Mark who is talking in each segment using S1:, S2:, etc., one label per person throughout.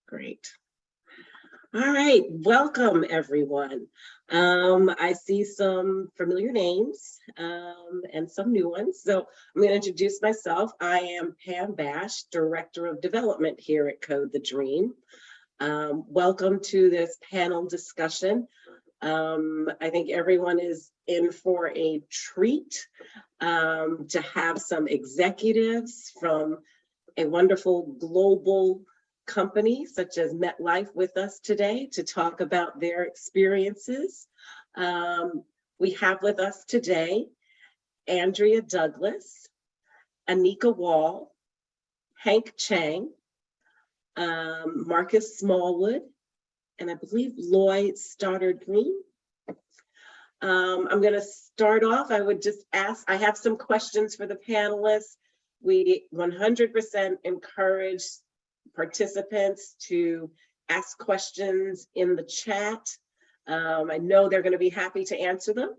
S1: Great. All right, welcome everyone. I see some familiar names and some new ones. So I'm going to introduce myself. I am Pam Bash, Director of Development here at Code the Dream. Welcome to this panel discussion. I think everyone is in for a treat to have some executives from a wonderful global company such as MetLife with us today to talk about their experiences. We have with us today Andrea Douglas, Anika Wall, Hank Chang, Marcus Smallwood, and I believe Lloyd Stoddard Green. I'm going to start off. I would just ask, I have some questions for the panelists. We 100% encourage participants to ask questions in the chat. I know they're going to be happy to answer them.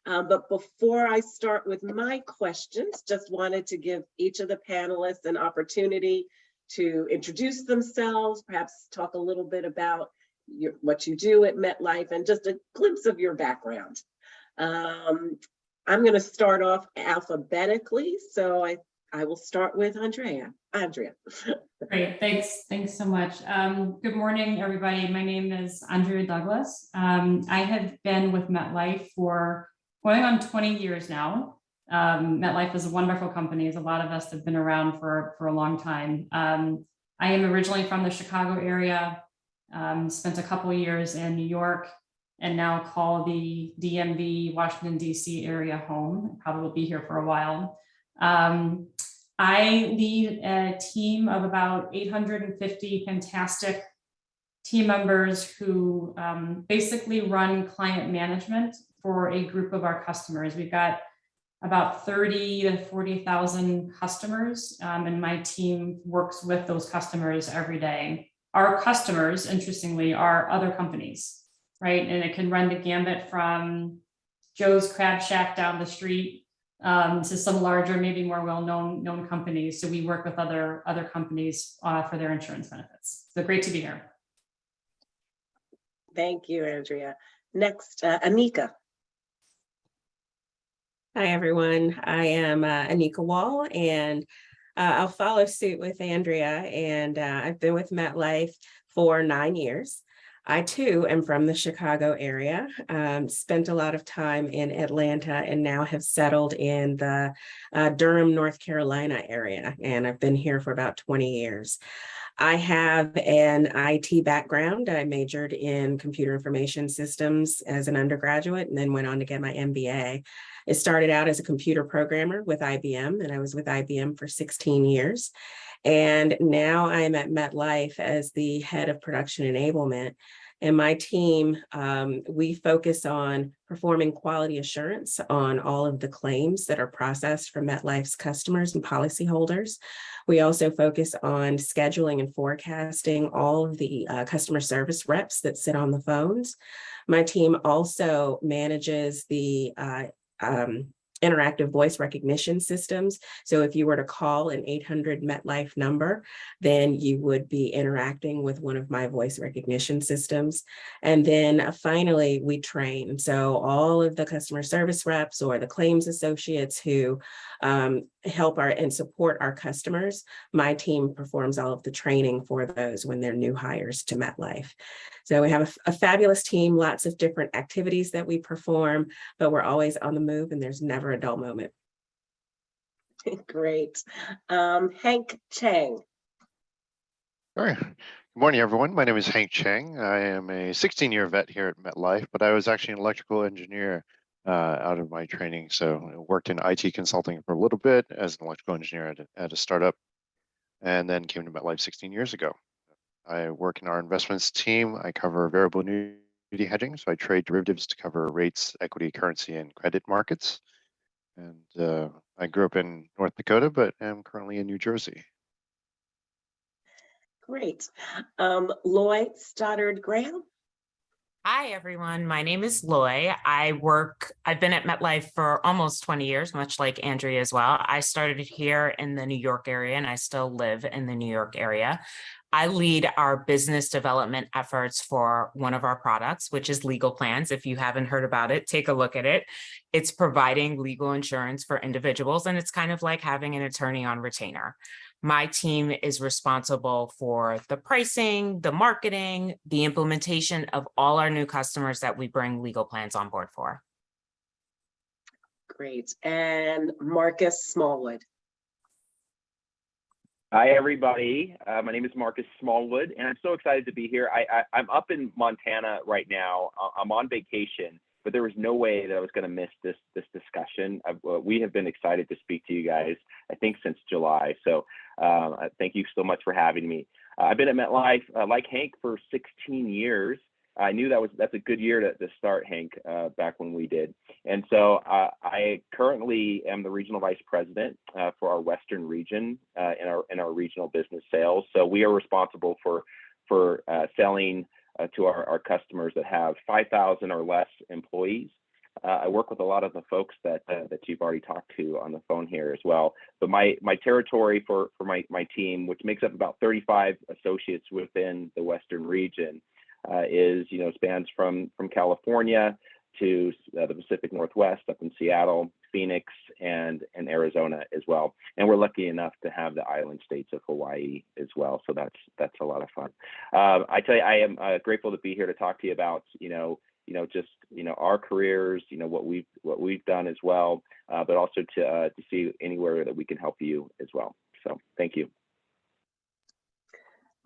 S1: But before I start with my questions, just wanted to give each of the panelists an opportunity to introduce themselves, perhaps talk a little bit about what you do at MetLife and just a glimpse of your background. I'm going to start off alphabetically, so I will start with Andrea.
S2: Great, thanks so much. Good morning, everybody. My name is Andrea Douglas. I have been with MetLife for going on 20 years now. MetLife is a wonderful company, as a lot of us have been around for a long time. I am originally from the Chicago area, spent a couple of years in New York, and now call the DMV, Washington, D.C. area home. Probably will be here for a while. I lead a team of about 850 fantastic team members who basically run client management for a group of our customers. We've got about 30 to 40,000 customers, and my team works with those customers every day. Our customers, interestingly, are other companies, right? And it can run the gambit from Joe's Crab Shack down the street to some larger, maybe more well-known companies. So we work with other companies for their insurance benefits. So great to be here.
S1: Thank you, Andrea. Next, Anika.
S3: Hi, everyone. I am Anika Wall, and I'll follow suit with Andrea. And I've been with MetLife for 9 years. I too am from the Chicago area, spent a lot of time in Atlanta, and now have settled in the Durham, North Carolina area. And I've been here for about 20 years. I have an IT background. I majored in computer information systems as an undergraduate and then went on to get my MBA. It started out as a computer programmer with IBM, and I was with IBM for 16 years. And now I'm at MetLife as the head of production enablement. And my team, we focus on performing quality assurance on all of the claims that are processed for MetLife's customers and policyholders. We also focus on scheduling and forecasting all of the customer service reps that sit on the phones. My team also manages the interactive voice recognition systems. So if you were to call an 800 MetLife number, then you would be interacting with one of my voice recognition systems. And then finally, we train. So all of the customer service reps or the claims associates who help and support our customers, my team performs all of the training for those when they're new hires to MetLife. So we have a fabulous team, lots of different activities that we perform, but we're always on the move and there's never a dull moment.
S1: Great. Hank Chang.
S4: All right. Good morning, everyone. My name is Hank Chang. I am a 16-year vet here at MetLife, but I was actually an electrical engineer out of my training. So I worked in IT consulting for a little bit as an electrical engineer at a startup, and then came to MetLife 16 years ago. I work in our investments team. I cover variable annuity hedging. So I trade derivatives to cover rates, equity, currency, and credit markets. And I grew up in North Dakota, but am currently in New Jersey.
S1: Great. Lloyd Stoddard Graham.
S5: Hi, everyone. My name is Loy. I've been at MetLife for almost 20 years, much like Andrea as well. I started here in the New York area and I still live in the New York area. I lead our business development efforts for one of our products, which is legal plans. If you haven't heard about it, take a look at it. It's providing legal insurance for individuals, and it's kind of like having an attorney on retainer. My team is responsible for the pricing, the marketing, the implementation of all our new customers that we bring legal plans on board for.
S1: Great. And Marcus Smallwood.
S6: Hi, everybody. My name is Marcus Smallwood, and I'm so excited to be here. I'm up in Montana right now. I'm on vacation, but there was no way that I was going to miss this discussion. We have been excited to speak to you guys, I think, since July. So thank you so much for having me. I've been at MetLife, like Hank, for 16 years. I knew that's a good year to start, Hank, back when we did. And so I currently am the regional vice president for our Western region in our regional business sales. So we are responsible for selling to our customers that have 5,000 or less employees. I work with a lot of the folks that you've already talked to on the phone here as well. But my territory for my team, which makes up about 35 associates within the Western region, spans from California to the Pacific Northwest, up in Seattle, Phoenix, and Arizona as well. And we're lucky enough to have the island states of Hawaii as well. So that's a lot of fun. I tell you, I am grateful to be here to talk to you about our careers, what we've done as well, but also to see anywhere that we can help you as well. So thank you.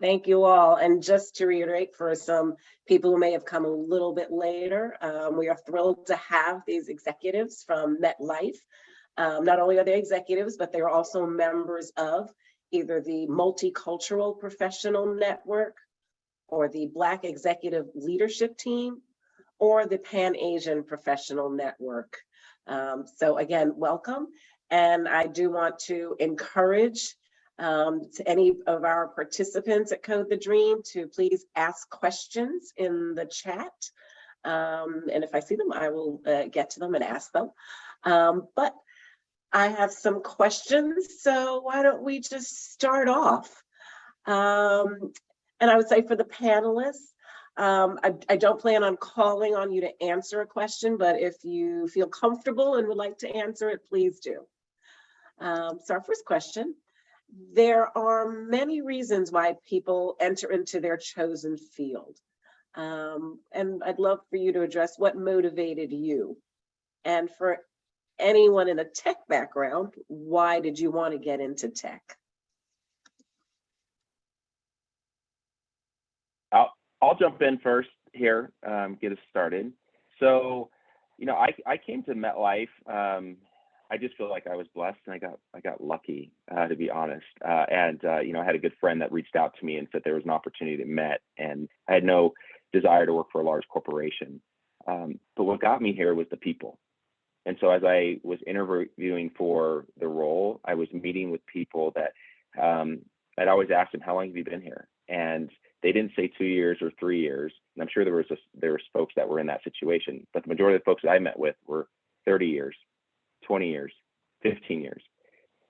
S1: Thank you all. And just to reiterate for some people who may have come a little bit later, we are thrilled to have these executives from MetLife. Not only are they executives, but they're also members of either the Multicultural Professional Network or the Black Executive Leadership Team or the Pan-Asian Professional Network. So again, welcome. And I do want to encourage to any of our participants at Code the Dream to please ask questions in the chat. And if I see them, I will get to them and ask them. But I have some questions, so why don't we just start off? And I would say for the panelists, I don't plan on calling on you to answer a question, but if you feel comfortable and would like to answer it, please do. So our first question. There are many reasons why people enter into their chosen field. And I'd love for you to address what motivated you. And for anyone in a tech background, why did you want to get into tech?
S6: I'll jump in first here, get us started. So, I came to MetLife. I just feel like I was blessed, and I got lucky, to be honest. I had a good friend that reached out to me and said there was an opportunity to Met, and I had no desire to work for a large corporation. But what got me here was the people. And so as I was interviewing for the role, I was meeting with people that I'd always asked them, how long have you been here? And they didn't say 2 years or 3 years. And I'm sure there was folks that were in that situation, but the majority of the folks that I met with were 30 years. 20 years, 15 years.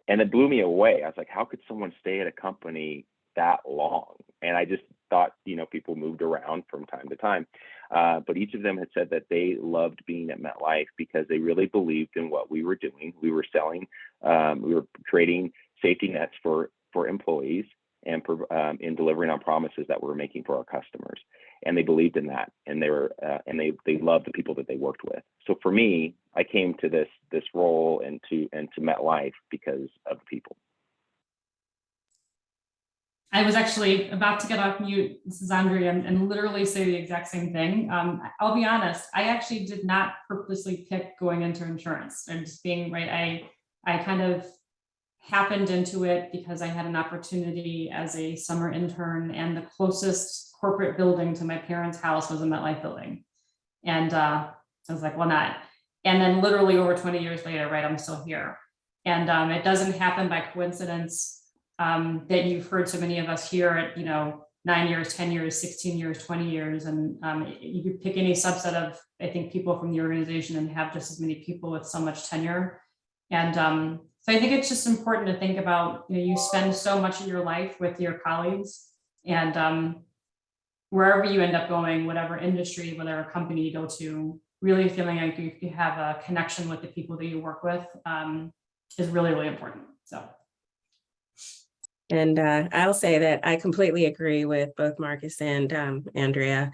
S6: And it blew me away. I was like, how could someone stay at a company that long? And I just thought, people moved around from time to time. But each of them had said that they loved being at MetLife because they really believed in what we were doing. We were selling, we were creating safety nets for employees and in delivering on promises that we were making for our customers. And they believed in that, and they loved the people that they worked with. So for me, I came to this role and to MetLife because of the people.
S2: I was actually about to get off mute, this is Andrea, and literally say the exact same thing. I'll be honest, I actually did not purposely pick going into insurance. And just being right, I kind of happened into it because I had an opportunity as a summer intern, and the closest corporate building to my parents' house was a MetLife building. And I was like, well, not. And then literally over 20 years later, right, I'm still here. And it doesn't happen by coincidence that you've heard so many of us here at, 9 years, 10 years, 16 years, 20 years. And you could pick any subset of, I think, people from the organization and have just as many people with so much tenure. And so I think it's just important to think about, you spend so much of your life with your colleagues, and wherever you end up going, whatever industry, whatever company you go to, really feeling like you have a connection with the people that you work with is really, really important. So.
S3: And I'll say that I completely agree with both Marcus and Andrea.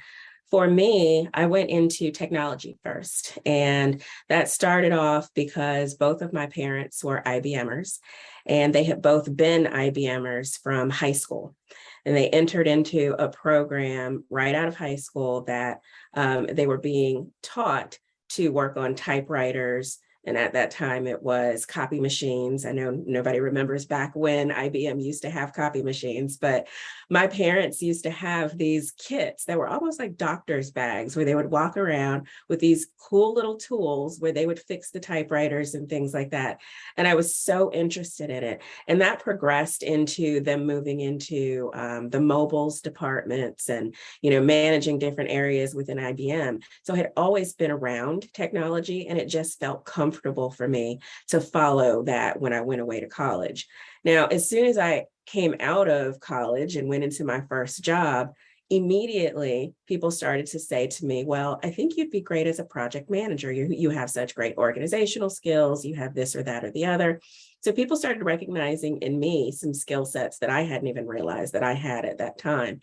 S3: For me, I went into technology first, and that started off because both of my parents were IBMers, and they had both been IBMers from high school. And they entered into a program right out of high school that they were being taught to work on typewriters. And at that time, it was copy machines. I know nobody remembers back when IBM used to have copy machines, but my parents used to have these kits that were almost like doctor's bags where they would walk around with these cool little tools where they would fix the typewriters and things like that. And I was so interested in it. And that progressed into them moving into the mobiles departments and, managing different areas within IBM. So I had always been around technology, and it just felt comfortable for me to follow that when I went away to college. Now, as soon as I came out of college and went into my first job, immediately people started to say to me, well, I think you'd be great as a project manager. You have such great organizational skills. You have this or that or the other. So people started recognizing in me some skill sets that I hadn't even realized that I had at that time.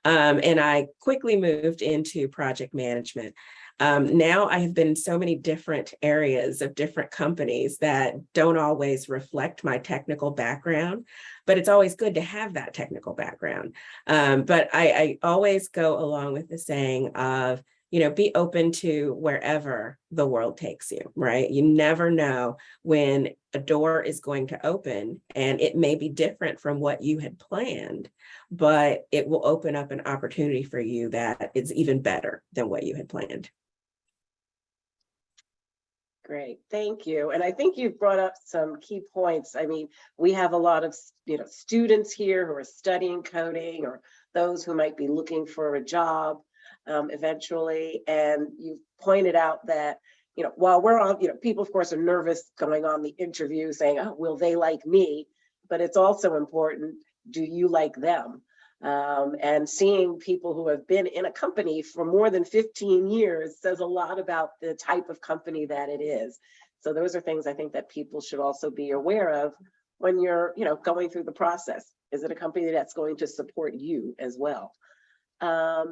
S3: And I quickly moved into project management. Now I have been in so many different areas of different companies that don't always reflect my technical background, but it's always good to have that technical background. But I always go along with the saying of, be open to wherever the world takes you, right? You never know when a door is going to open, and it may be different from what you had planned, but it will open up an opportunity for you that is even better than what you had planned.
S1: Great, thank you. And I think you've brought up some key points. I mean, we have a lot of students here who are studying coding, or those who might be looking for a job eventually. And you've pointed out that, while we're on, people of course are nervous going on the interview saying, oh, will they like me? But it's also important, do you like them? And seeing people who have been in a company for more than 15 years says a lot about the type of company that it is. So those are things I think that people should also be aware of when you're, going through the process. Is it a company that's going to support you as well? I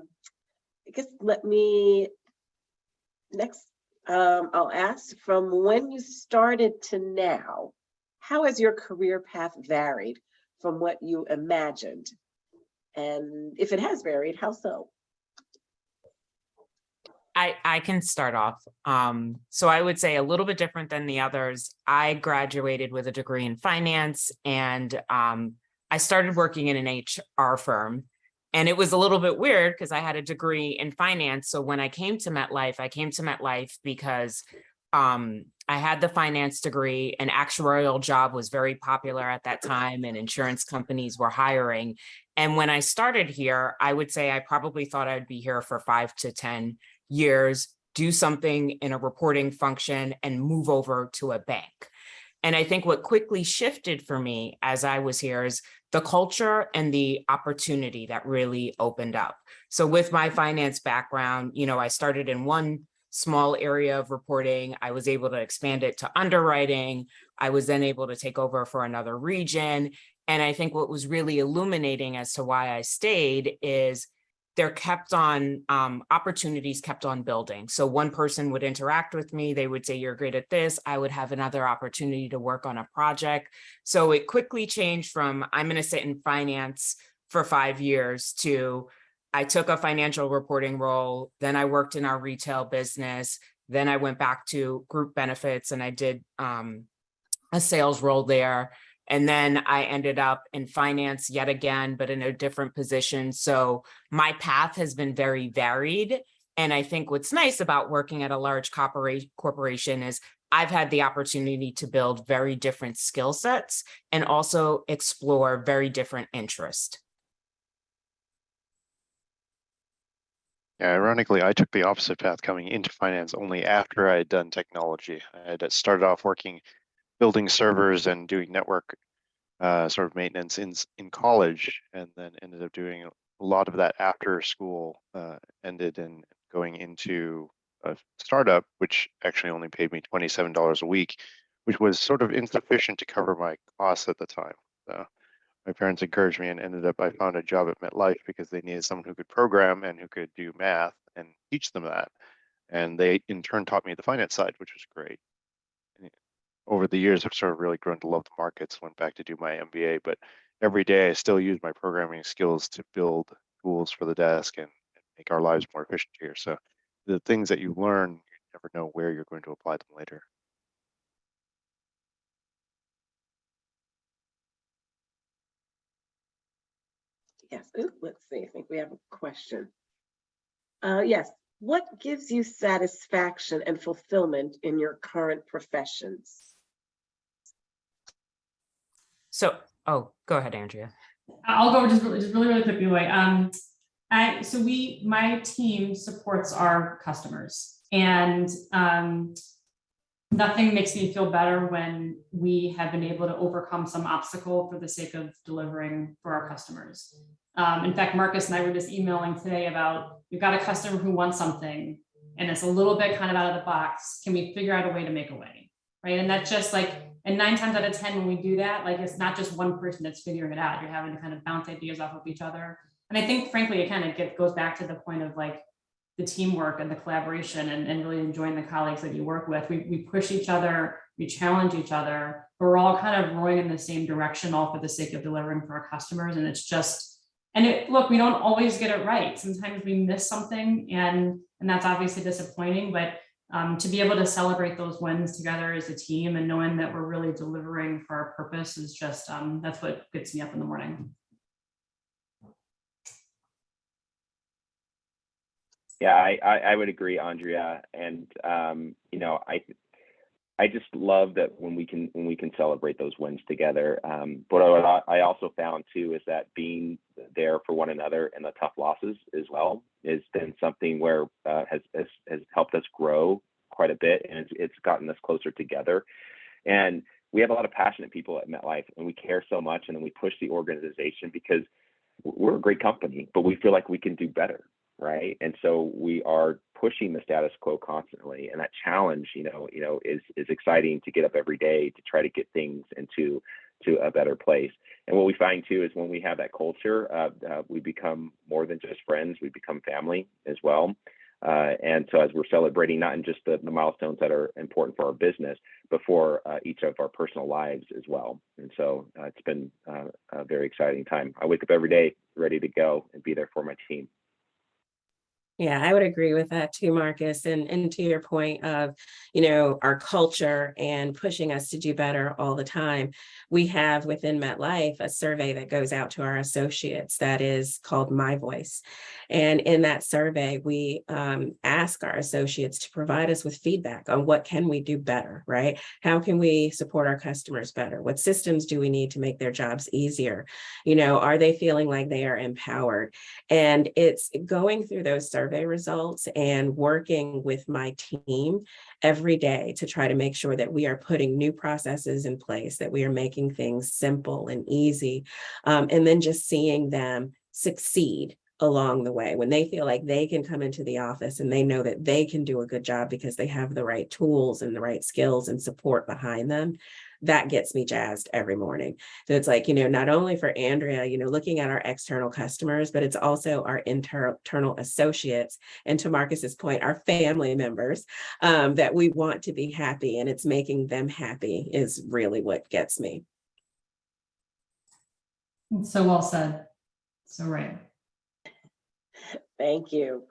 S1: guess I'll ask, from when you started to now, how has your career path varied from what you imagined? And if it has varied, how so?
S5: I can start off. So I would say a little bit different than the others. I graduated with a degree in finance, and I started working in an HR firm. And it was a little bit weird because I had a degree in finance. So when I came to MetLife because I had the finance degree. An actuarial job was very popular at that time, and insurance companies were hiring. And when I started here, I would say I probably thought I'd be here for 5 to 10 years, do something in a reporting function, and move over to a bank. And I think what quickly shifted for me as I was here is the culture and the opportunity that really opened up. So with my finance background, I started in one small area of reporting. I was able to expand it to underwriting. I was then able to take over for another region. And I think what was really illuminating as to why I stayed is opportunities kept on building. So one person would interact with me, they would say, you're great at this. I would have another opportunity to work on a project. So it quickly changed from, I'm going to sit in finance for 5 years, to I took a financial reporting role. Then I worked in our retail business. Then I went back to group benefits, and I did a sales role there. And then I ended up in finance yet again, but in a different position. So my path has been very varied. And I think what's nice about working at a large corporation is I've had the opportunity to build very different skill sets and also explore very different interests.
S4: Yeah, ironically, I took the opposite path coming into finance only after I had done technology. I had started off working, building servers and doing network sort of maintenance in college, and then ended up doing a lot of that after school ended and going into a startup, which actually only paid me $27 a week, which was sort of insufficient to cover my costs at the time. So my parents encouraged me and ended up, I found a job at MetLife because they needed someone who could program and who could do math and teach them that. And they in turn taught me the finance side, which was great. Over the years, I've sort of really grown to love the markets, went back to do my MBA, but every day I still use my programming skills to build tools for the desk and make our lives more efficient here. So the things that you learn, you never know where you're going to apply them later.
S1: Yes, ooh, let's see, I think we have a question. Yes, what gives you satisfaction and fulfillment in your current professions?
S5: So, oh, go ahead, Andrea.
S2: I'll go just really quickly away. My team supports our customers, and nothing makes me feel better when we have been able to overcome some obstacle for the sake of delivering for our customers. In fact, Marcus and I were just emailing today about, we've got a customer who wants something and it's a little bit kind of out of the box. Can we figure out a way to make a way? Right. And that's just like, and 9 times out of 10, when we do that, like, it's not just one person that's figuring it out. You're having to kind of bounce ideas off of each other. And I think, frankly, it kind of goes back to the point of like the teamwork and the collaboration and really enjoying the colleagues that you work with. We push each other, we challenge each other, but we're all kind of rowing in the same direction, all for the sake of delivering for our customers. And it's just, look, we don't always get it right. Sometimes we miss something, and that's obviously disappointing, but to be able to celebrate those wins together as a team and knowing that we're really delivering for our purpose is just, that's what gets me up in the morning.
S6: Yeah, I would agree, Andrea. And I just love that when we can celebrate those wins together. But what I also found too is that being there for one another in the tough losses as well has been something where has helped us grow quite a bit, and it's gotten us closer together. And we have a lot of passionate people at MetLife, and we care so much, and then we push the organization because we're a great company, but we feel like we can do better, right? And so we are pushing the status quo constantly, and that challenge, is exciting to get up every day to try to get things into a better place. And what we find too is when we have that culture, we become more than just friends; we become family as well. And so as we're celebrating not in just the milestones that are important for our business, but for each of our personal lives as well. And so it's been a very exciting time. I wake up every day ready to go and be there for my team.
S3: Yeah, I would agree with that too, Marcus. And to your point of, our culture and pushing us to do better all the time. We have within MetLife a survey that goes out to our associates that is called My Voice. And in that survey, we ask our associates to provide us with feedback on what can we do better, right? How can we support our customers better? What systems do we need to make their jobs easier? Are they feeling like they are empowered? And it's going through those survey results and working with my team every day to try to make sure that we are putting new processes in place, that we are making things simple and easy, and then just seeing them succeed along the way when they feel like they can come into the office and they know that they can do a good job because they have the right tools and the right skills and support behind them. That gets me jazzed every morning. So it's like, not only for Andrea, looking at our external customers, but it's also our internal associates. And to Marcus's point, our family members, that we want to be happy, and it's making them happy is really what gets me.
S2: So well said. So right.
S1: Thank you.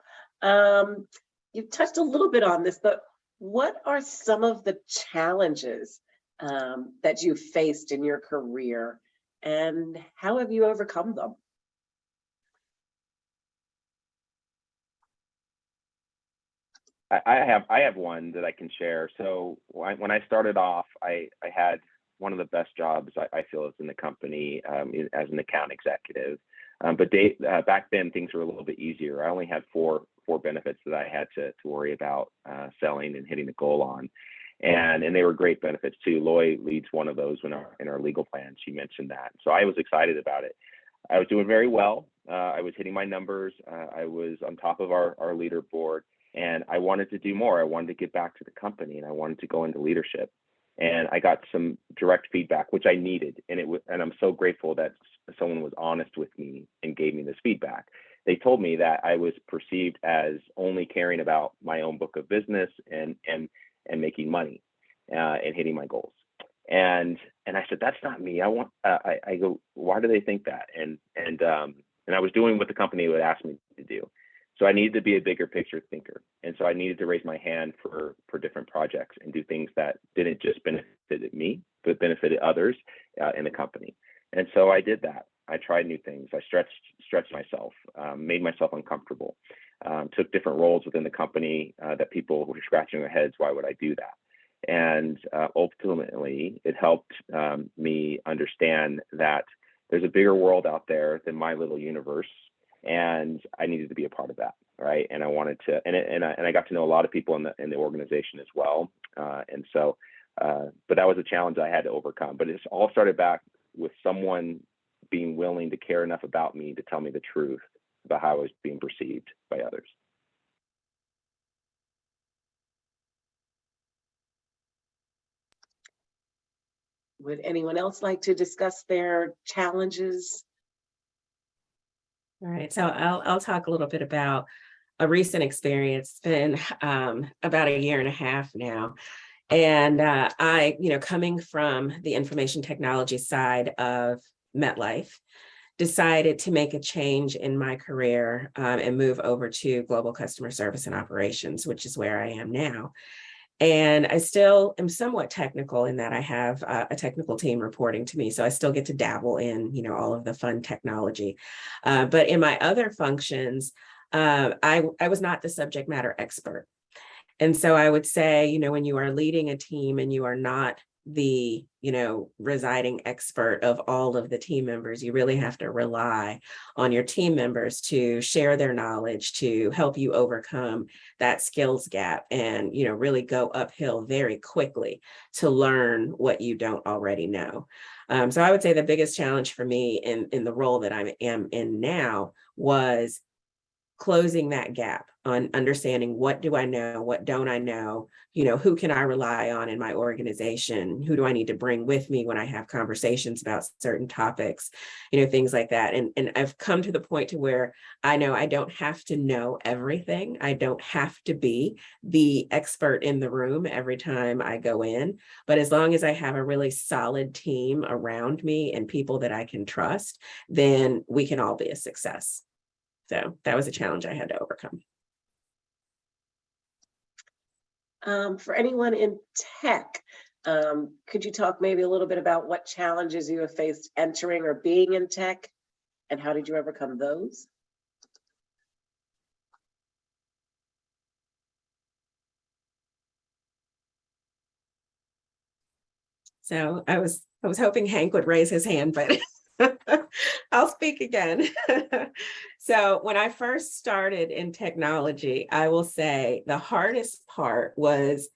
S1: You touched a little bit on this, but what are some of the challenges that you faced in your career, and how have you overcome them?
S6: I have one that I can share. So when I started off, I had one of the best jobs I feel is in the company as an account executive. But back then things were a little bit easier. I only had four four benefits that I had to worry about selling and hitting the goal on. And they were great benefits too. Loy leads one of those in our legal plan. She mentioned that. So I was excited about it. I was doing very well. I was hitting my numbers. I was on top of our leaderboard, and I wanted to do more. I wanted to get back to the company, and I wanted to go into leadership. And I got some direct feedback, which I needed. And I'm so grateful that someone was honest with me and gave me this feedback. They told me that I was perceived as only caring about my own book of business and making money and hitting my goals. And I said, that's not me. I go, why do they think that? And I was doing what the company would ask me to do. So I needed to be a bigger picture thinker. And so I needed to raise my hand for different projects and do things that didn't just benefit me, but benefited others in the company. And so I did that. I tried new things. I stretched myself, made myself uncomfortable, took different roles within the company that people were scratching their heads. Why would I do that? And ultimately, it helped me understand that there's a bigger world out there than my little universe, and I needed to be a part of that, right? And I wanted to, and I got to know a lot of people in the organization as well, and so, but that was a challenge I had to overcome. But it's all started back with someone being willing to care enough about me to tell me the truth about how I was being perceived by others.
S1: Would anyone else like to discuss their challenges?
S3: All right, so I'll talk a little bit about a recent experience. It's been about a year and a half now. And I, coming from the information technology side of MetLife, decided to make a change in my career and move over to global customer service and operations, which is where I am now. And I still am somewhat technical in that I have a technical team reporting to me. So I still get to dabble in, all of the fun technology. But in my other functions, I was not the subject matter expert. And so I would say, when you are leading a team and you are not the, residing expert of all of the team members, you really have to rely on your team members to share their knowledge, to help you overcome that skills gap and, really go uphill very quickly to learn what you don't already know. So I would say the biggest challenge for me in the role that I am in now was closing that gap on understanding what do I know, what don't I know, who can I rely on in my organization, who do I need to bring with me when I have conversations about certain topics, things like that. And I've come to the point to where I know I don't have to know everything. I don't have to be the expert in the room every time I go in, but as long as I have a really solid team around me and people that I can trust, then we can all be a success. So that was a challenge I had to overcome.
S1: For anyone in tech, could you talk maybe a little bit about what challenges you have faced entering or being in tech, and how did you overcome those?
S3: So I was hoping Hank would raise his hand, but I'll speak again. So when I first started in technology, I will say the hardest part was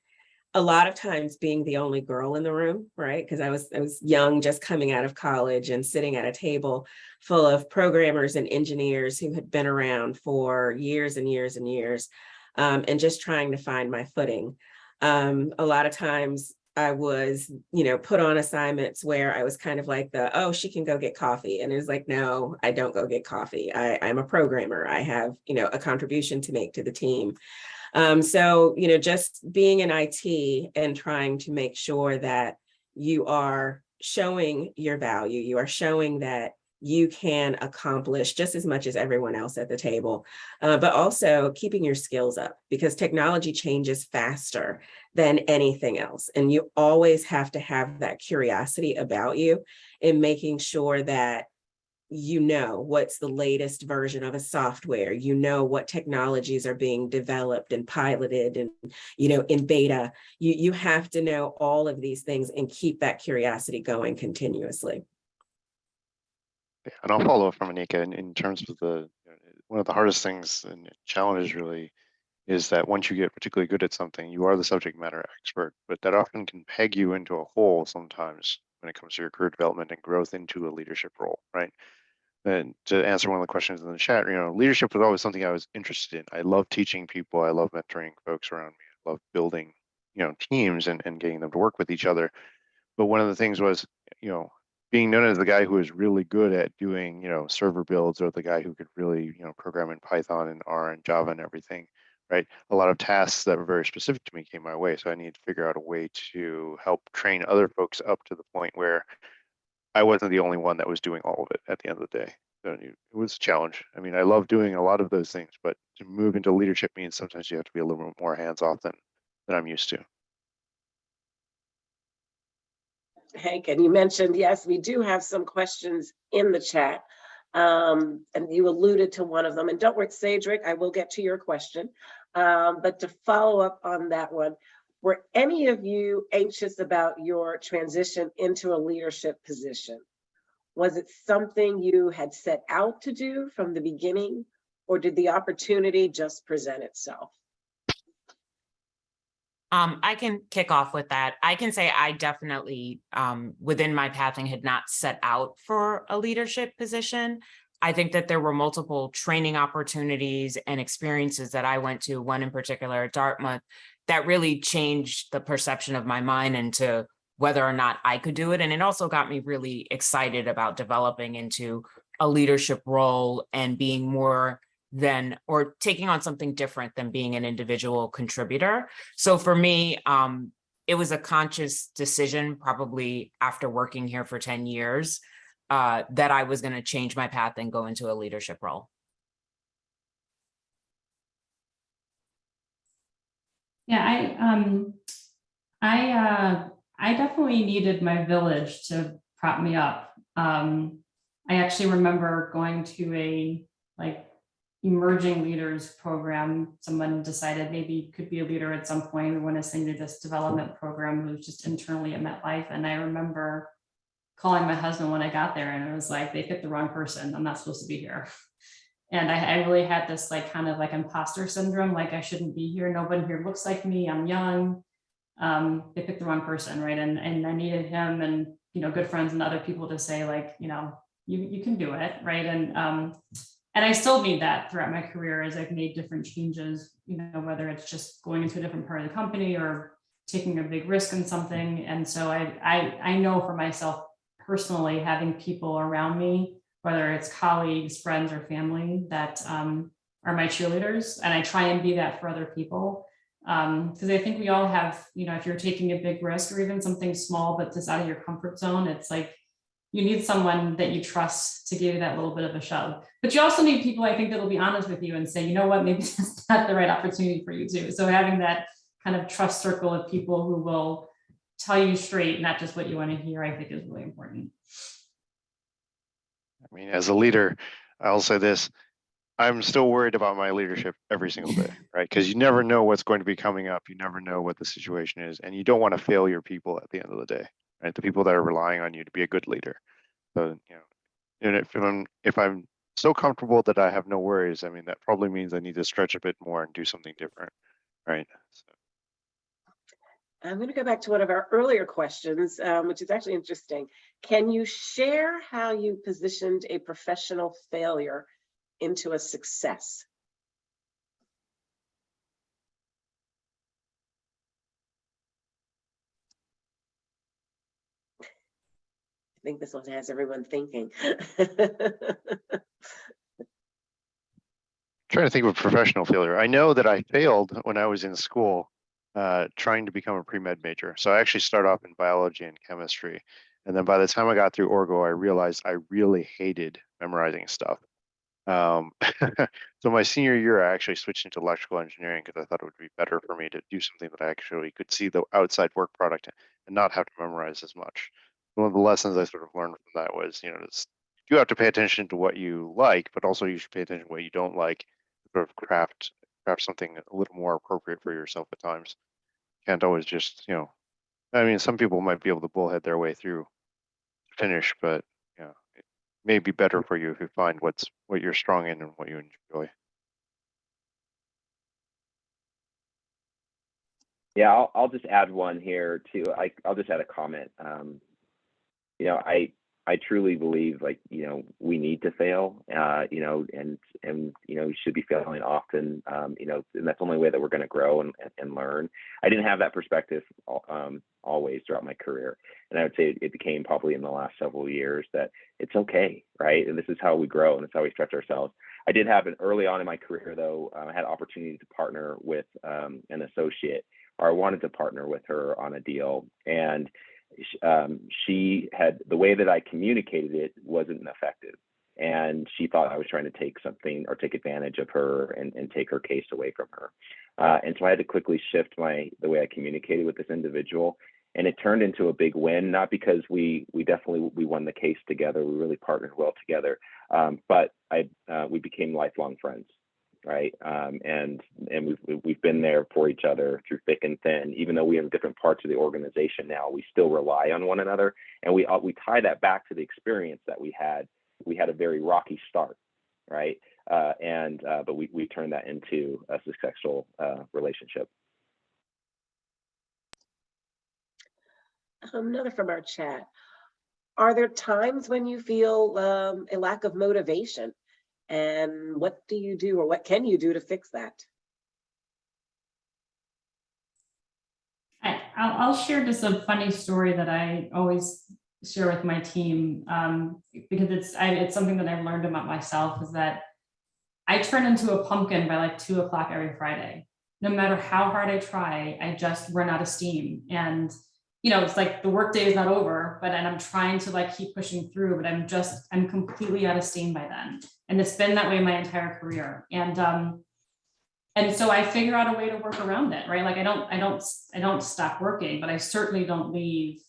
S3: a lot of times being the only girl in the room, right? Because I was young, just coming out of college and sitting at a table full of programmers and engineers who had been around for years and years and years, and just trying to find my footing. A lot of times I was, put on assignments where I was kind of like she can go get coffee. And it was like, no, I don't go get coffee. I'm a programmer. I have, a contribution to make to the team. So, just being in IT and trying to make sure that you are showing your value, you are showing that you can accomplish just as much as everyone else at the table, but also keeping your skills up, because technology changes faster than anything else. And you always have to have that curiosity about you in making sure that what's the latest version of a software, what technologies are being developed and piloted and, in beta. You have to know all of these things and keep that curiosity going continuously.
S4: And I'll follow up from Anika in terms of one of the hardest things and challenges really is that once you get particularly good at something, you are the subject matter expert, but that often can peg you into a hole sometimes when it comes to your career development and growth into a leadership role, right? And to answer one of the questions in the chat, leadership was always something I was interested in. I love teaching people. I love mentoring folks around me. I love building, teams and getting them to work with each other. But one of the things was, being known as the guy who was really good at doing, server builds, or the guy who could really, program in Python and R and Java and everything, right? A lot of tasks that were very specific to me came my way. So I needed to figure out a way to help train other folks up to the point where I wasn't the only one that was doing all of it at the end of the day. So it was a challenge. I mean, I love doing a lot of those things, but to move into leadership means sometimes you have to be a little bit more hands-off than I'm used to.
S1: Hank, and you mentioned, yes, we do have some questions in the chat. And you alluded to one of them. And don't worry, Cedric, I will get to your question. But to follow up on that one, were any of you anxious about your transition into a leadership position? Was it something you had set out to do from the beginning, or did the opportunity just present itself?
S5: I can kick off with that. I can say I definitely, within my pathing, had not set out for a leadership position. I think that there were multiple training opportunities and experiences that I went to, one in particular at Dartmouth, that really changed the perception of my mind into whether or not I could do it. And it also got me really excited about developing into a leadership role and being more than, or taking on something different than being an individual contributor. So for me, it was a conscious decision, probably after working here for 10 years, that I was going to change my path and go into a leadership role.
S2: Yeah, I definitely needed my village to prop me up. I actually remember going to a emerging leaders program. Someone decided maybe you could be a leader at some point. We want to send you this development program. It was just internally at MetLife. And I remember calling my husband when I got there, and it was like, they picked the wrong person. I'm not supposed to be here. And I really had this kind of imposter syndrome, like I shouldn't be here. Nobody here looks like me. I'm young. They picked the wrong person, right? And I needed him and good friends and other people to say you can do it, right? And I still need that throughout my career as I've made different changes, whether it's just going into a different part of the company or taking a big risk in something. And so I know for myself personally, having people around me, whether it's colleagues, friends, or family, that are my cheerleaders. And I try and be that for other people. Because I think we all have, if you're taking a big risk or even something small, but just out of your comfort zone, it's like, you need someone that you trust to give you that little bit of a shove. But you also need people, I think, that'll be honest with you and say, you know what, maybe that's not the right opportunity for you too. So having that kind of trust circle of people who will tell you straight, not just what you want to hear, I think is really important.
S4: I mean, as a leader, I'll say this, I'm still worried about my leadership every single day, right? Because you never know what's going to be coming up. You never know what the situation is, and you don't want to fail your people at the end of the day, right? The people that are relying on you to be a good leader. So, and if I'm so comfortable that I have no worries, I mean, that probably means I need to stretch a bit more and do something different, right? So.
S1: I'm going to go back to one of our earlier questions, which is actually interesting. Can you share how you positioned a professional failure into a success? I think this one has everyone thinking.
S4: Trying to think of a professional failure. I know that I failed when I was in school trying to become a pre-med major. So I actually started off in biology and chemistry. And then by the time I got through Orgo, I realized I really hated memorizing stuff. So my senior year, I actually switched into electrical engineering because I thought it would be better for me to do something that I actually could see the outside work product and not have to memorize as much. One of the lessons I sort of learned from that was, you have to pay attention to what you like, but also you should pay attention to what you don't like, sort of craft something a little more appropriate for yourself at times. Can't always just, I mean, some people might be able to bullhead their way through finish, but may be better for you if you find what you're strong in and what you enjoy.
S6: Yeah, I'll just add one here too. I'll just add a comment. You know, I truly believe, like, you know, we need to fail, you know, and you know, we should be failing often, you know, and that's the only way that we're going to grow and learn. I didn't have that perspective always throughout my career, and I would say it became probably in the last several years that it's okay, right? And this is how we grow, and it's how we stretch ourselves. I did have early on in my career, though, I had opportunity to partner with an associate, or I wanted to partner with her on a deal, and she had, the way that I communicated it wasn't effective, and she thought I was trying to take something or take advantage of her and take her case away from her. And so I had to quickly shift the way I communicated with this individual, and it turned into a big win, not because we won the case together, we really partnered well together, but we became lifelong friends. Right. And we've been there for each other through thick and thin. Even though we have different parts of the organization now, we still rely on one another. And we tie that back to the experience that we had. We had a very rocky start, right? But we turned that into a successful relationship.
S1: Another from our chat. Are there times when you feel a lack of motivation? And what do you do, or what can you do to fix that?
S2: I'll share just a funny story that I always share with my team, because it's something that I've learned about myself, is that I turn into a pumpkin by like 2 o'clock every Friday. No matter how hard I try, I just run out of steam. And you know, it's like the workday is not over, and I'm trying to like keep pushing through, but I'm completely out of steam by then. And it's been that way my entire career. And so I figure out a way to work around it, right? Like I don't stop working, but I certainly don't leave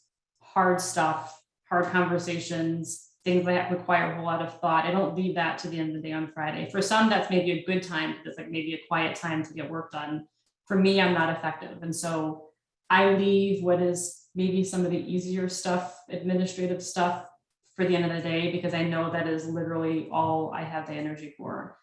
S2: hard stuff, hard conversations, things that require a whole lot of thought. I don't leave that to the end of the day on Friday. For some, that's maybe a good time, because it's like maybe a quiet time to get work done. For me, I'm not effective. And so I leave what is maybe some of the easier stuff, administrative stuff, for the end of the day, because I know that is literally all I have the energy for.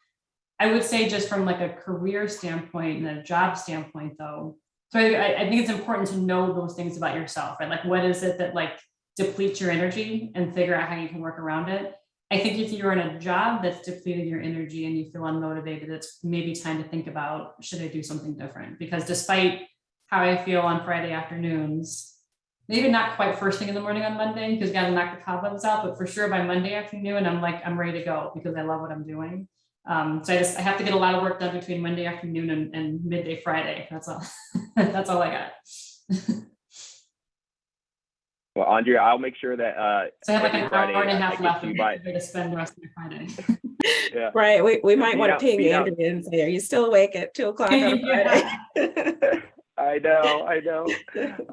S2: I would say, just from like a career standpoint and a job standpoint though, so I think it's important to know those things about yourself, right? Like, what is it that like depletes your energy, and figure out how you can work around it. I think if you're in a job that's depleting your energy and you feel unmotivated, it's maybe time to think about, should I do something different? Because despite how I feel on Friday afternoons, maybe not quite first thing in the morning on Monday, because got to knock the cobwebs out, but for sure by Monday afternoon, I'm ready to go, because I love what I'm doing. So I have to get a lot of work done between Monday afternoon and midday Friday. That's all. That's all I got.
S6: Well, Andrea, I'll make sure that
S2: so I have like an hour and a half left
S6: to
S2: spend the rest of my Friday.
S6: Yeah.
S3: Right. We might want to ping Andrea and say, are you still awake at 2 o'clock on a Friday?
S6: I know.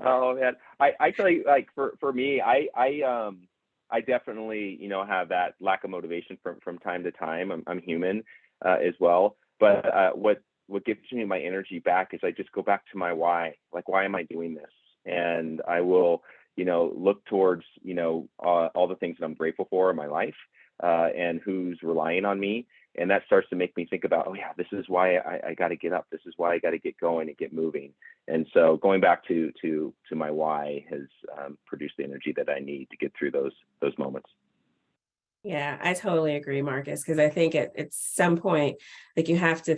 S6: Oh man. I tell you, like for me, I definitely, you know, have that lack of motivation from time to time. I'm human as well. But what gives me my energy back is I just go back to my why. Like, why am I doing this? And I will, you know, look towards, you know, all the things that I'm grateful for in my life, and who's relying on me. And that starts to make me think about, oh yeah, this is why I got to get up. This is why I got to get going and get moving. And so going back to my why has produced the energy that I need to get through those moments.
S3: Yeah, I totally agree, Marcus, because I think at some point, like, you have to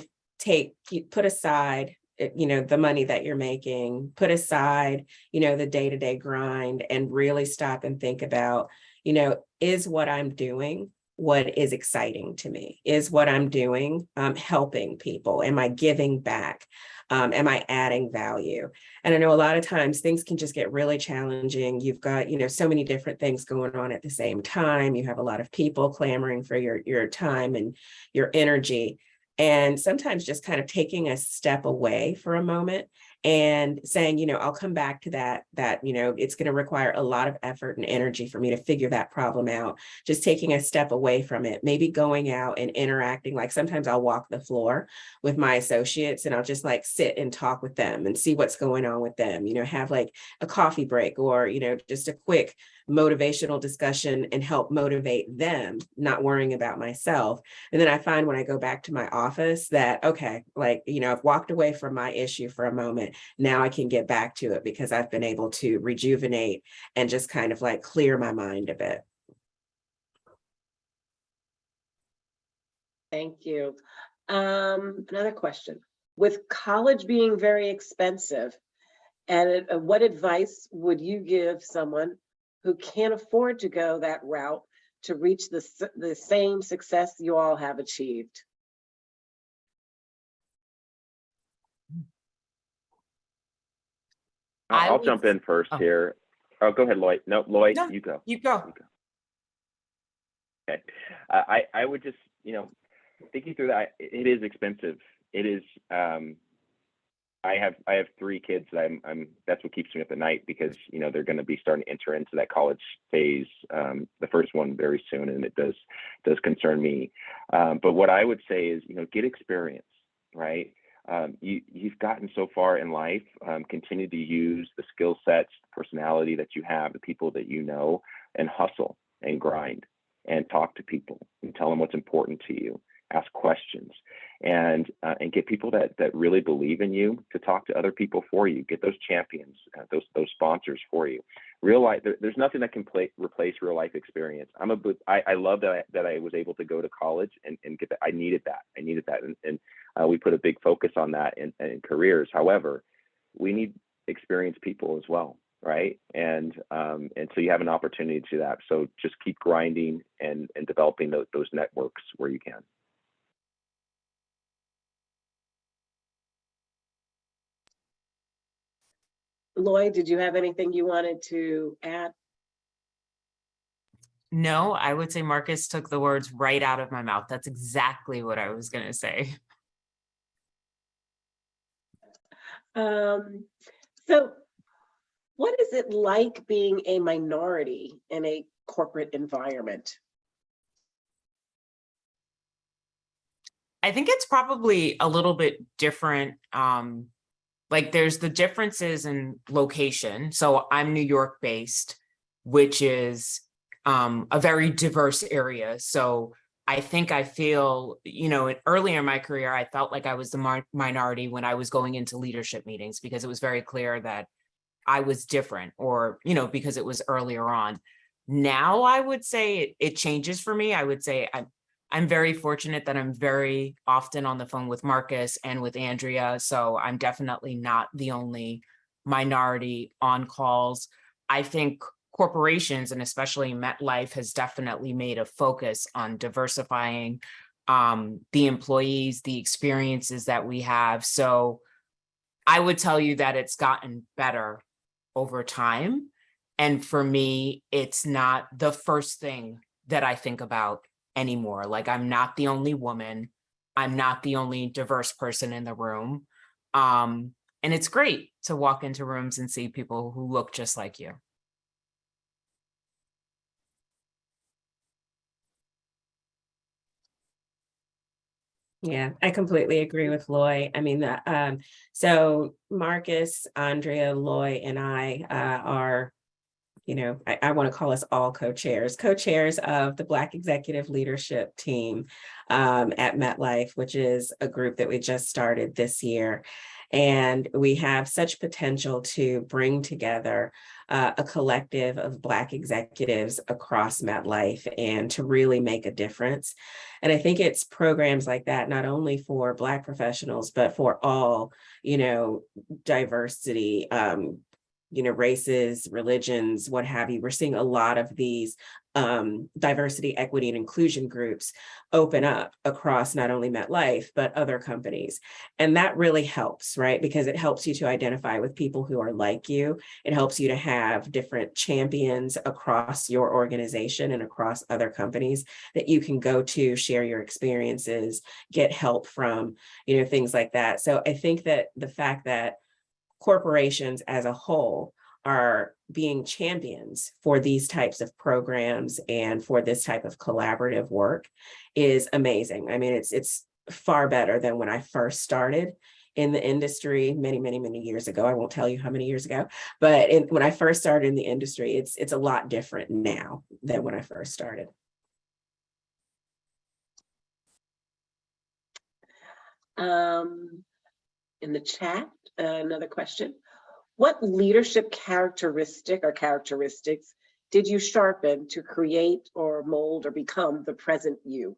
S3: put aside, you know, the money that you're making, put aside, you know, the day-to-day grind, and really stop and think about, you know, is what I'm doing what is exciting to me? Is what I'm doing helping people? Am I giving back? Am I adding value? And I know a lot of times things can just get really challenging. You've got, you know, so many different things going on at the same time. You have a lot of people clamoring for your time and your energy. And sometimes just kind of taking a step away for a moment and saying, you know, I'll come back to that, you know, it's going to require a lot of effort and energy for me to figure that problem out. Just taking a step away from it, maybe going out and interacting. Like, sometimes I'll walk the floor with my associates and I'll just like sit and talk with them and see what's going on with them, you know, have like a coffee break, or, you know, just a quick motivational discussion and help motivate them, not worrying about myself. And then I find when I go back to my office that, okay, like, I've walked away from my issue for a moment. Now I can get back to it because I've been able to rejuvenate and just kind of like clear my mind a bit.
S1: Thank you. Another question. With college being very expensive, and what advice would you give someone who can't afford to go that route to reach the same success you all have achieved?
S6: I'll jump in first here. Oh, go ahead, Lloyd. No, Lloyd,
S5: No,
S6: you go.
S5: You go.
S6: Okay. I would just, thinking through that, it is expensive. It is. I have 3 kids that that's what keeps me up at night, because they're going to be starting to enter into that college phase. The first one very soon, and it does concern me. But what I would say is, get experience, right? You've gotten so far in life. Continue to use the skill sets, personality that you have, the people that you know, and hustle and grind and talk to people and tell them what's important to you. Ask questions, and get people that really believe in you to talk to other people for you. Get those champions, those sponsors for you. Real life, there's nothing that can replace real life experience. I love that I was able to go to college and get that. I needed that, and we put a big focus on that in careers. However, we need experienced people as well, right? And so you have an opportunity to do that. So just keep grinding and developing those networks where you can.
S1: Lloyd, did you have anything you wanted to add?
S5: No, I would say Marcus took the words right out of my mouth. That's exactly what I was going to say.
S1: So what is it like being a minority in a corporate environment?
S5: I think it's probably a little bit different. Like there's the differences in location. So I'm New York based, which is a very diverse area. So I think I feel, earlier in my career, I felt like I was the minority when I was going into leadership meetings, because it was very clear that I was different, or, because it was earlier on. Now I would say it changes for me. I would say I'm very fortunate that I'm very often on the phone with Marcus and with Andrea. So I'm definitely not the only minority on calls. I think corporations, and especially MetLife, has definitely made a focus on diversifying the employees, the experiences that we have. So I would tell you that it's gotten better over time. And for me, it's not the first thing that I think about anymore. Like, I'm not the only woman. I'm not the only diverse person in the room. And it's great to walk into rooms and see people who look just like you.
S3: Yeah, I completely agree with Loy. I mean, so Marcus, Andrea, Loy, and I are, I want to call us all co-chairs of the Black Executive Leadership Team at MetLife, which is a group that we just started this year. And we have such potential to bring together a collective of Black executives across MetLife and to really make a difference. And I think it's programs like that, not only for Black professionals, but for all, diversity, races, religions, what have you. We're seeing a lot of these diversity, equity, and inclusion groups open up across not only MetLife, but other companies. And that really helps, right? Because it helps you to identify with people who are like you. It helps you to have different champions across your organization and across other companies that you can go to, share your experiences, get help from, things like that. So I think that the fact that corporations as a whole are being champions for these types of programs and for this type of collaborative work is amazing. I mean, it's far better than when I first started in the industry many, many, many years ago. I won't tell you how many years ago, but when I first started in the industry, it's a lot different now than when I first started.
S1: In the chat, another question. What leadership characteristic or characteristics did you sharpen to create or mold or become the present you?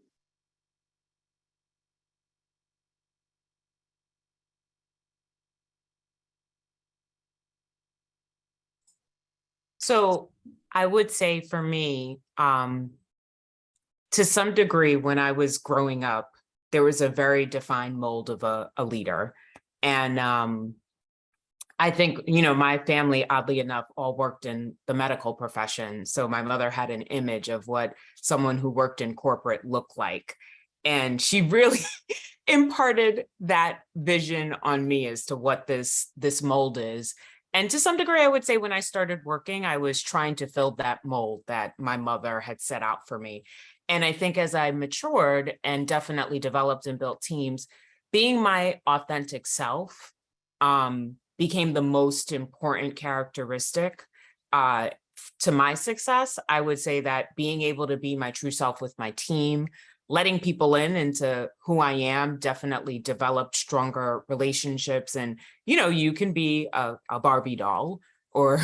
S5: So I would say for me, to some degree, when I was growing up, there was a very defined mold of a leader. And I think, my family, oddly enough, all worked in the medical profession. So my mother had an image of what someone who worked in corporate looked like. And she really imparted that vision on me as to what this mold is. And to some degree, I would say when I started working, I was trying to fill that mold that my mother had set out for me. And I think as I matured and definitely developed and built teams, being my authentic self became the most important characteristic to my success. I would say that being able to be my true self with my team, letting people in into who I am, definitely developed stronger relationships. And, you can be a Barbie doll or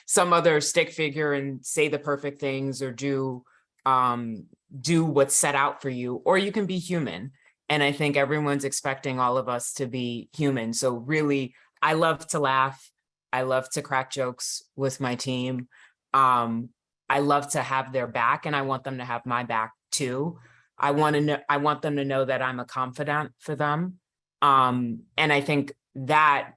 S5: some other stick figure and say the perfect things or do what's set out for you, or you can be human. And I think everyone's expecting all of us to be human. So really, I love to laugh. I love to crack jokes with my team. I love to have their back, and I want them to have my back too. I want them to know that I'm a confidant for them. And I think that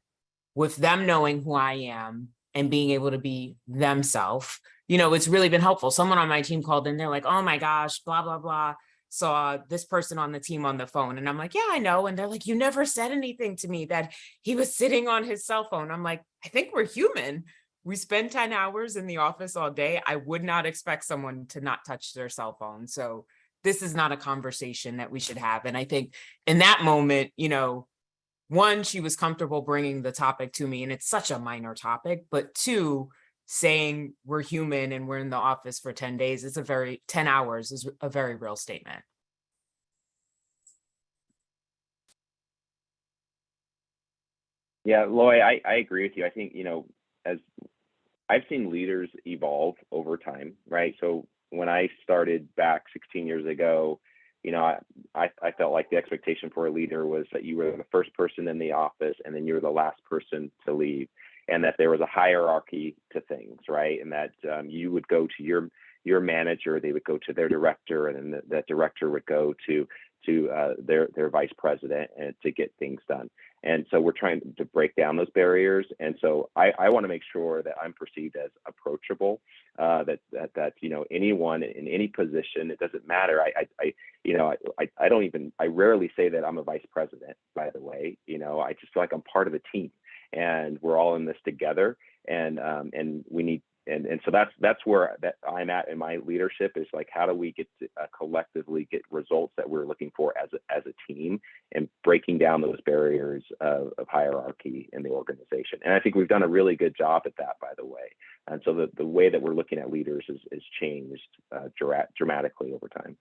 S5: with them knowing who I am and being able to be themselves, it's really been helpful. Someone on my team called in, they're like, oh my gosh, blah, blah, blah. Saw this person on the team on the phone. And I'm like, yeah, I know. And they're like, you never said anything to me that he was sitting on his cell phone. I'm like, I think we're human. We spend 10 hours in the office all day. I would not expect someone to not touch their cell phone. So this is not a conversation that we should have. And I think in that moment, one, she was comfortable bringing the topic to me, and it's such a minor topic, but two, saying we're human and we're in the office for 10 days, 10 hours is a very real statement.
S6: Yeah, Loy, I agree with you. I think, as I've seen leaders evolve over time, right? So when I started back 16 years ago, I felt like the expectation for a leader was that you were the first person in the office and then you were the last person to leave, and that there was a hierarchy to things, right? And that you would go to your manager, they would go to their director, and then that director would go to their vice president and to get things done. And so we're trying to break down those barriers. And so I want to make sure that I'm perceived as approachable, that anyone in any position, it doesn't matter. I rarely say that I'm a vice president, by the way. I just feel like I'm part of the team and we're all in this together. And we need, and so that's where I'm at in my leadership, is like, how do we get to collectively get results that we're looking for as a team, and breaking down those barriers of hierarchy in the organization. And I think we've done a really good job at that, by the way. And so the way that we're looking at leaders is changed dramatically over time.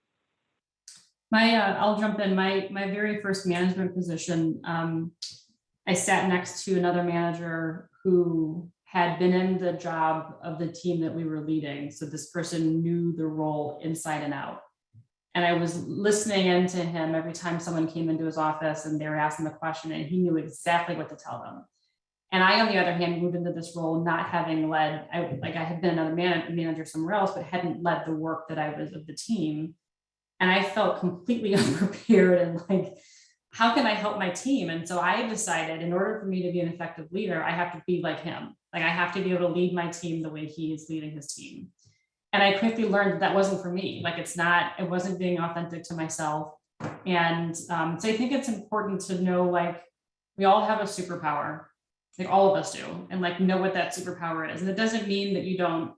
S2: I'll jump in. My very first management position, I sat next to another manager who had been in the job of the team that we were leading. So this person knew the role inside and out. And I was listening into him every time someone came into his office and they were asking the question, and he knew exactly what to tell them. And I, on the other hand, moved into this role not having led, I had been another manager somewhere else, but hadn't led the work that I was of the team. And I felt completely unprepared and like, how can I help my team? And so I decided, in order for me to be an effective leader, I have to be like him. Like, I have to be able to lead my team the way he is leading his team. And I quickly learned that wasn't for me. Like, it wasn't being authentic to myself. And so I think it's important to know, like, we all have a superpower, like all of us do, and like know what that superpower is. And it doesn't mean that you don't,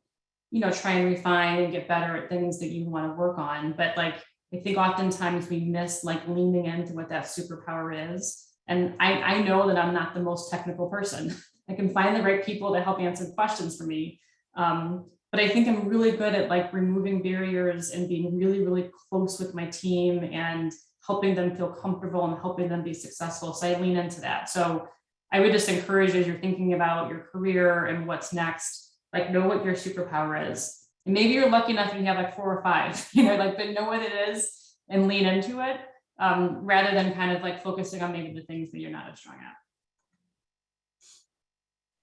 S2: try and refine and get better at things that you want to work on. But like, I think oftentimes we miss like leaning into what that superpower is And I know that I'm not the most technical person. I can find the right people to help answer questions for me. But I think I'm really good at like removing barriers and being really, really close with my team and helping them feel comfortable and helping them be successful. So I lean into that. So I would just encourage, as you're thinking about your career and what's next, like know what your superpower is. And maybe you're lucky enough and you have like 4 or 5, like, but know what it is and lean into it, rather than kind of like focusing on maybe the things that you're not as strong at.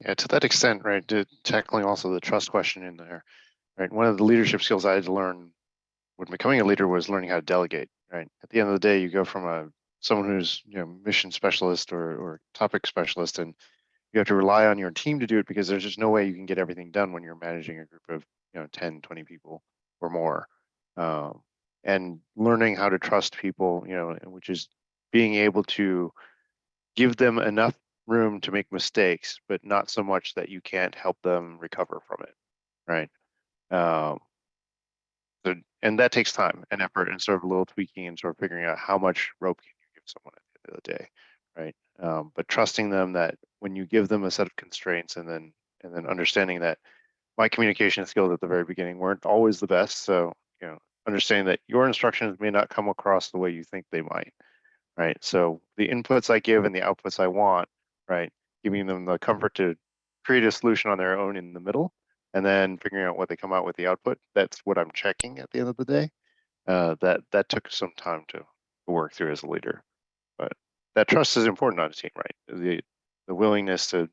S4: Yeah, to that extent, right, tackling also the trust question in there, right? One of the leadership skills I had to learn when becoming a leader was learning how to delegate, right? At the end of the day, you go from someone who's, mission specialist or topic specialist, and you have to rely on your team to do it because there's just no way you can get everything done when you're managing a group of, 10, 20 people or more. And learning how to trust people, which is being able to give them enough room to make mistakes, but not so much that you can't help them recover from it, right? And that takes time and effort and sort of a little tweaking and sort of figuring out how much rope can you give someone at the end of the day, right? But trusting them that when you give them a set of constraints and then understanding that my communication skills at the very beginning weren't always the best, so understanding that your instructions may not come across the way you think they might, right? So the inputs I give and the outputs I want, right? Giving them the comfort to create a solution on their own in the middle, and then figuring out what they come out with the output. That's what I'm checking at the end of the day. That took some time to work through as a leader, but that trust is important on a team, right? The willingness to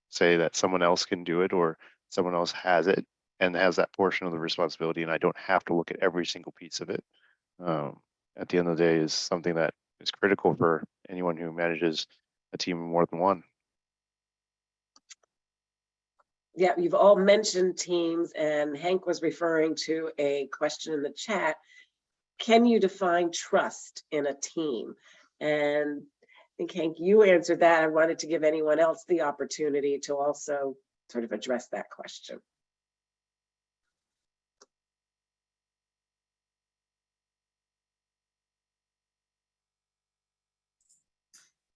S4: say that someone else can do it or someone else has it and has that portion of the responsibility, and I don't have to look at every single piece of it. At the end of the day, is something that is critical for anyone who manages a team of more than one.
S1: Yeah, you've all mentioned teams, and Hank was referring to a question in the chat. Can you define trust in a team? And I think, Hank, you answered that. I wanted to give anyone else the opportunity to also sort of address that question.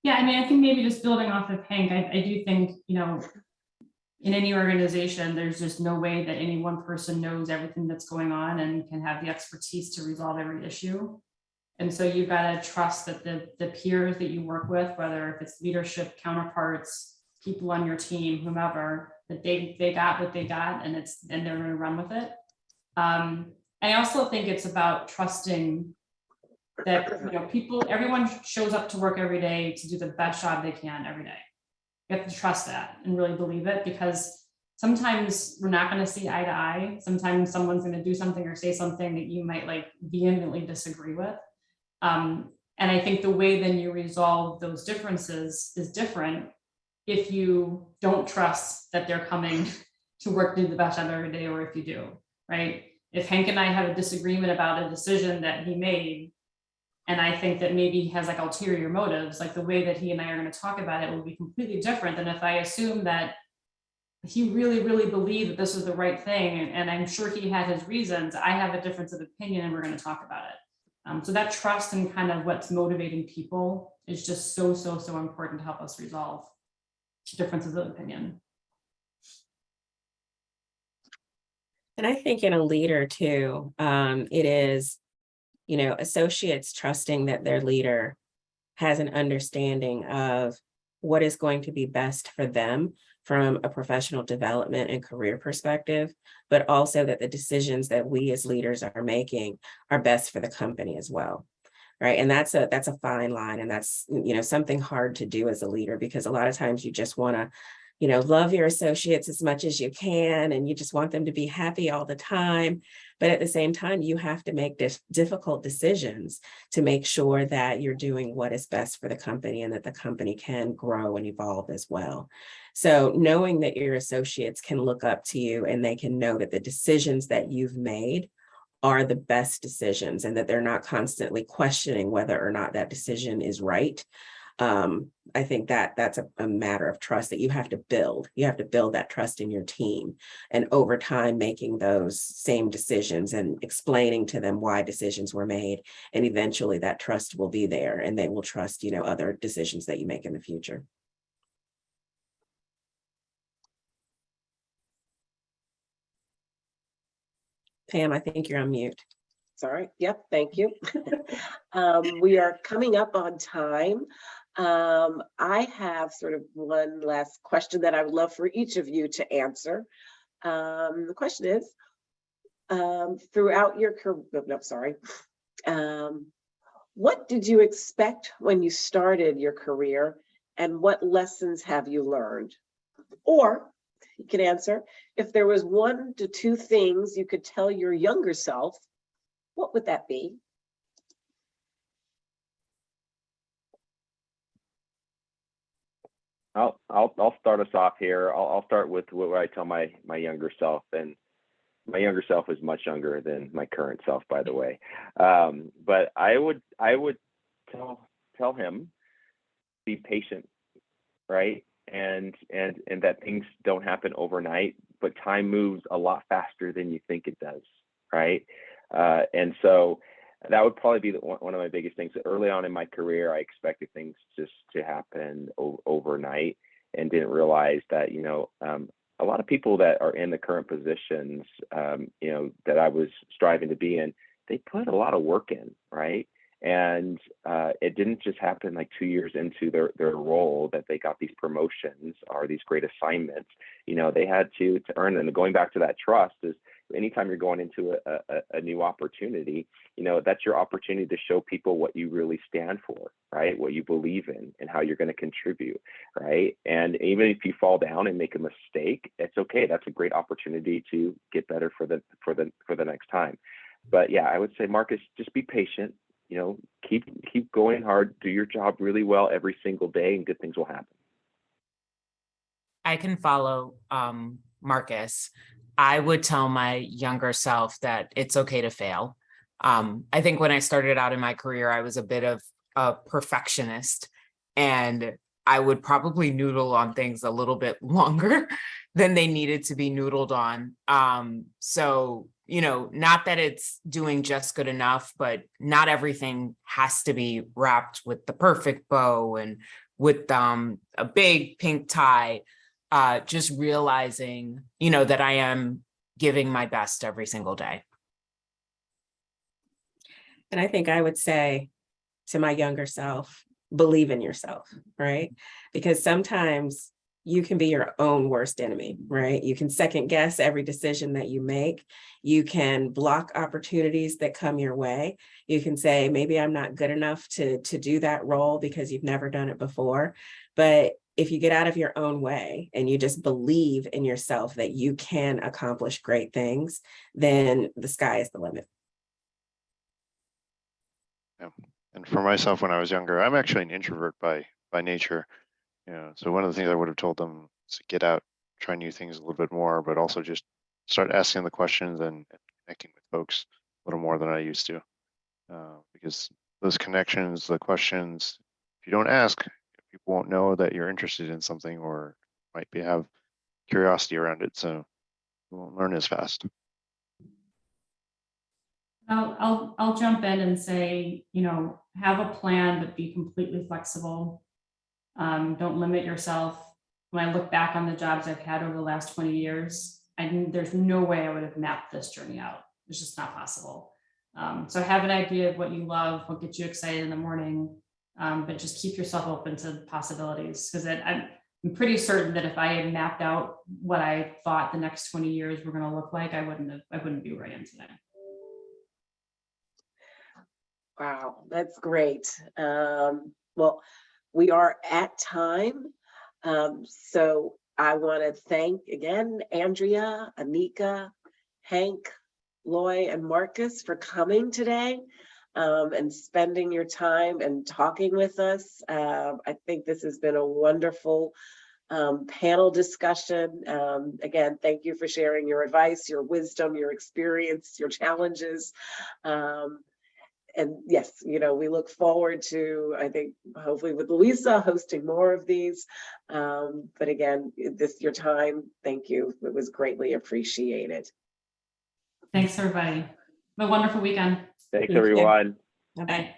S2: Yeah, I mean, I think maybe just building off of Hank, I do think, in any organization, there's just no way that any one person knows everything that's going on and can have the expertise to resolve every issue. And so you've got to trust that the peers that you work with, whether if it's leadership, counterparts, people on your team, whomever, that they got what they got and they're going to run with it. I also think it's about trusting that everyone shows up to work every day to do the best job they can every day. You have to trust that and really believe it, because sometimes we're not going to see eye to eye. Sometimes someone's going to do something or say something that you might like vehemently disagree with. And I think the way then you resolve those differences is different if you don't trust that they're coming to work to do the best job every day, or if you do, right? If Hank and I have a disagreement about a decision that he made, and I think that maybe he has like ulterior motives, like the way that he and I are going to talk about it will be completely different than if I assume that he really, really believed that this was the right thing. And I'm sure he had his reasons. I have a difference of opinion and we're going to talk about it. So that trust and kind of what's motivating people is just so important to help us resolve differences of opinion.
S3: And I think in a leader too, it is, associates trusting that their leader has an understanding of what is going to be best for them from a professional development and career perspective, but also that the decisions that we as leaders are making are best for the company as well. Right. And that's a fine line. And that's, something hard to do as a leader, because a lot of times you just want to, love your associates as much as you can, and you just want them to be happy all the time. But at the same time, you have to make difficult decisions to make sure that you're doing what is best for the company and that the company can grow and evolve as well. So knowing that your associates can look up to you and they can know that the decisions that you've made are the best decisions and that they're not constantly questioning whether or not that decision is right. I think that that's a matter of trust that you have to build. You have to build that trust in your team, and over time making those same decisions and explaining to them why decisions were made. And eventually that trust will be there, and they will trust, other decisions that you make in the future. Pam, I think you're on mute.
S1: Sorry. Yep. Thank you. We are coming up on time. I have sort of one last question that I would love for each of you to answer. The question is, throughout your career, no, sorry. What did you expect when you started your career, and what lessons have you learned? Or you can answer, if there was 1 to 2 things you could tell your younger self, what would that be?
S6: I'll start us off here. I'll start with what I tell my younger self, and my younger self is much younger than my current self, by the way. But I would tell him, be patient, right? And that things don't happen overnight, but time moves a lot faster than you think it does, right? And so that would probably be one of my biggest things. Early on in my career, I expected things just to happen overnight, and didn't realize that, a lot of people that are in the current positions, that I was striving to be in, they put a lot of work in, right? And it didn't just happen like 2 years into their role that they got these promotions or these great assignments. They had to earn them. And going back to that trust is, anytime you're going into a new opportunity, that's your opportunity to show people what you really stand for, right? What you believe in and how you're going to contribute, right? And even if you fall down and make a mistake, it's okay. That's a great opportunity to get better for the next time. But yeah, I would say, Marcus, just be patient. Keep going hard, do your job really well every single day, and good things will happen.
S5: I can follow Marcus. I would tell my younger self that it's okay to fail. I think when I started out in my career, I was a bit of a perfectionist, and I would probably noodle on things a little bit longer than they needed to be noodled on. So, not that it's doing just good enough, but not everything has to be wrapped with the perfect bow and with a big pink tie. Just realizing, that I am giving my best every single day.
S3: And I think I would say to my younger self, believe in yourself, right? Because sometimes you can be your own worst enemy, right? You can second guess every decision that you make. You can block opportunities that come your way. You can say, maybe I'm not good enough to do that role because you've never done it before. But if you get out of your own way and you just believe in yourself that you can accomplish great things, then the sky is the limit.
S4: Yeah. And for myself, when I was younger, I'm actually an introvert by nature. So one of the things I would have told them is to get out, try new things a little bit more, but also just start asking the questions and connecting with folks a little more than I used to. Because those connections, the questions, if you don't ask, people won't know that you're interested in something or might have curiosity around it. So you won't learn as fast.
S2: I'll jump in and say, have a plan, but be completely flexible. Don't limit yourself. When I look back on the jobs I've had over the last 20 years, there's no way I would have mapped this journey out. It's just not possible. So have an idea of what you love, what gets you excited in the morning, but just keep yourself open to possibilities. Because I'm pretty certain that if I had mapped out what I thought the next 20 years were going to look like, I wouldn't be where I am today.
S1: Wow, that's great. Well, we are at time. So I want to thank again, Andrea, Anika, Hank, Loy, and Marcus for coming today and spending your time and talking with us. I think this has been a wonderful panel discussion. Again, thank you for sharing your advice, your wisdom, your experience, your challenges. And yes, we look forward to, I think, hopefully with Louisa hosting more of these. But again, your time, thank you. It was greatly appreciated.
S2: Thanks, everybody. Have a wonderful weekend.
S6: Thanks,
S3: You too.
S6: everyone.
S3: Bye-bye.
S2: Bye.